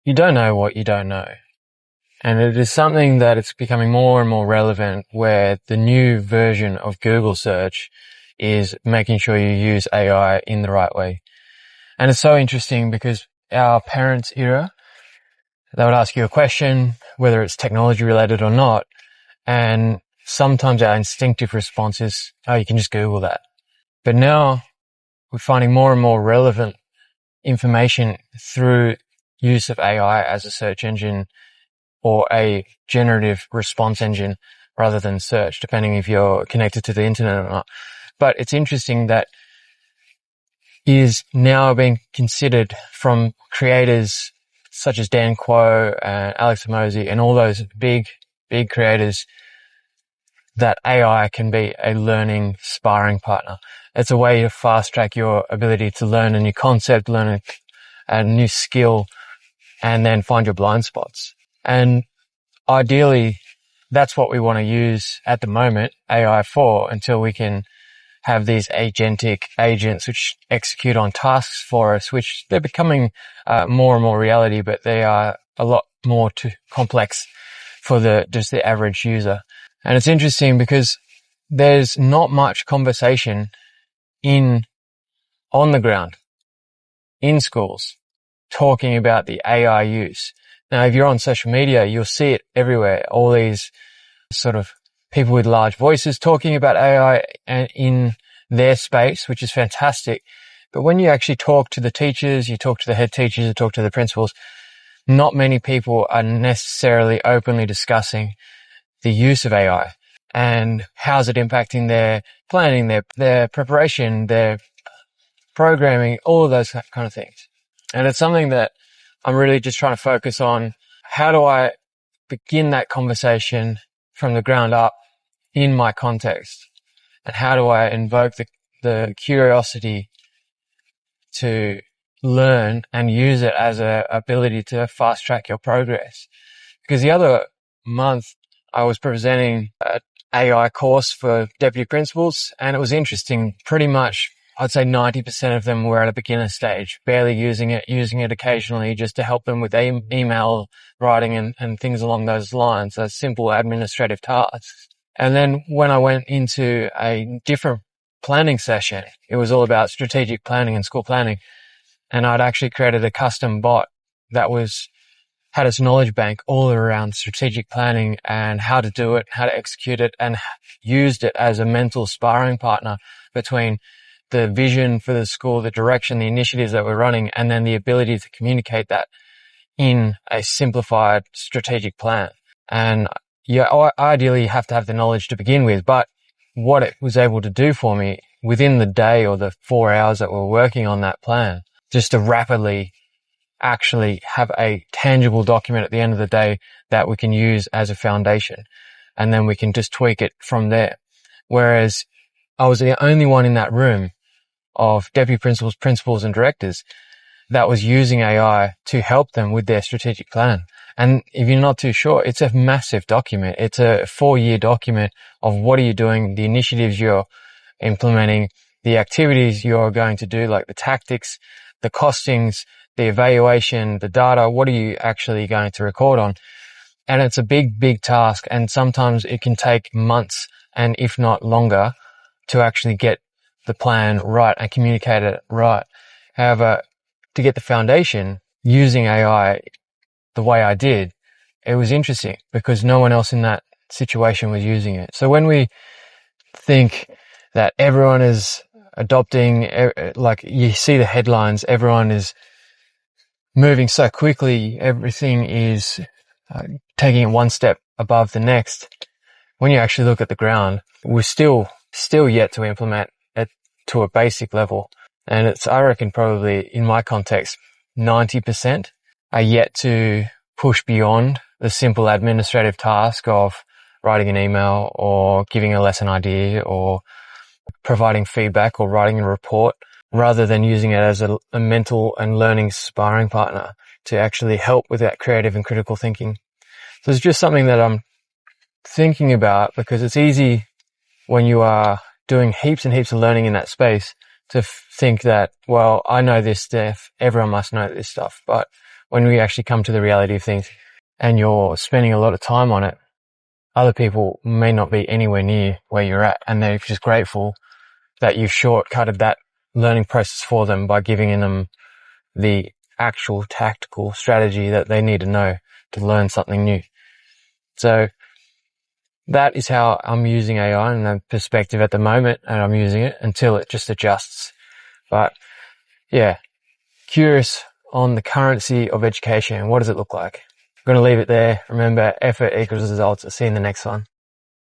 you don't know what you don't know. And it is something that it's becoming more and more relevant, where the new version of Google search is making sure you use AI in the right way. And it's so interesting because our parents' era, they would ask you a question, whether it's technology related or not, and sometimes our instinctive response is, oh, you can just Google that. But now we're finding more and more relevant information through use of AI as a search engine or a generative response engine rather than search, depending if you're connected to the internet or not. But it's interesting that is now being considered from creators such as Dan Quo and Alex Hormozi and all those big creators, that AI can be a learning sparring partner. It's a way to fast track your ability to learn a new concept, learn a new skill, and then find your blind spots. And ideally, that's what we want to use at the moment, AI for, until we can have these agentic agents which execute on tasks for us, which they're becoming more and more reality, but they are a lot more too complex for just the average user. And it's interesting because there's not much conversation on the ground, in schools, talking about the AI use. Now, if you're on social media, you'll see it everywhere. All these sort of people with large voices talking about AI and in their space, which is fantastic. But when you actually talk to the teachers, you talk to the head teachers, you talk to the principals, not many people are necessarily openly discussing the use of AI and how's it impacting their planning, their preparation, their programming, all of those kind of things. And it's something that I'm really just trying to focus on. How do I begin that conversation from the ground up in my context? And how do I invoke the curiosity to learn and use it as an ability to fast track your progress? Because the other month I was presenting an AI course for deputy principals, and it was interesting. Pretty much, I'd say 90% of them were at a beginner stage, barely using it occasionally just to help them with email writing and things along those lines, those simple administrative tasks. And then when I went into a different planning session, it was all about strategic planning and school planning. And I'd actually created a custom bot that had its knowledge bank all around strategic planning and how to do it, how to execute it, and used it as a mental sparring partner between the vision for the school, the direction, the initiatives that we're running, and then the ability to communicate that in a simplified strategic plan. And yeah, ideally you have to have the knowledge to begin with, but what it was able to do for me within the day or the 4 hours that we're working on that plan, just to rapidly actually have a tangible document at the end of the day that we can use as a foundation. And then we can just tweak it from there. Whereas I was the only one in that room of deputy principals, principals and directors that was using AI to help them with their strategic plan. And if you're not too sure, it's a massive document. It's a 4-year document of what are you doing, the initiatives you're implementing, the activities you're going to do, like the tactics, the costings, the evaluation, the data, what are you actually going to record on? And it's a big task. And sometimes it can take months and if not longer to actually get the plan right and communicate it right. However, to get the foundation using AI the way I did, it was interesting because no one else in that situation was using it. So when we think that everyone is adopting, like you see the headlines, everyone is moving so quickly, everything is taking it one step above the next. When you actually look at the ground, we're still yet to implement it to a basic level. And it's, I reckon probably in my context, 90% are yet to push beyond the simple administrative task of writing an email or giving a lesson idea or providing feedback or writing a report, rather than using it as a mental and learning sparring partner to actually help with that creative and critical thinking. So it's just something that I'm thinking about, because it's easy when you are doing heaps and heaps of learning in that space to think that, well, I know this stuff, everyone must know this stuff. But when we actually come to the reality of things and you're spending a lot of time on it, other people may not be anywhere near where you're at, and they're just grateful that you've shortcutted that learning process for them by giving them the actual tactical strategy that they need to know to learn something new. So that is how I'm using AI in that perspective at the moment, and I'm using it until it just adjusts. But yeah, curious on the currency of education. What does it look like? I'm going to leave it there. Remember, effort equals results. I'll see you in the next one.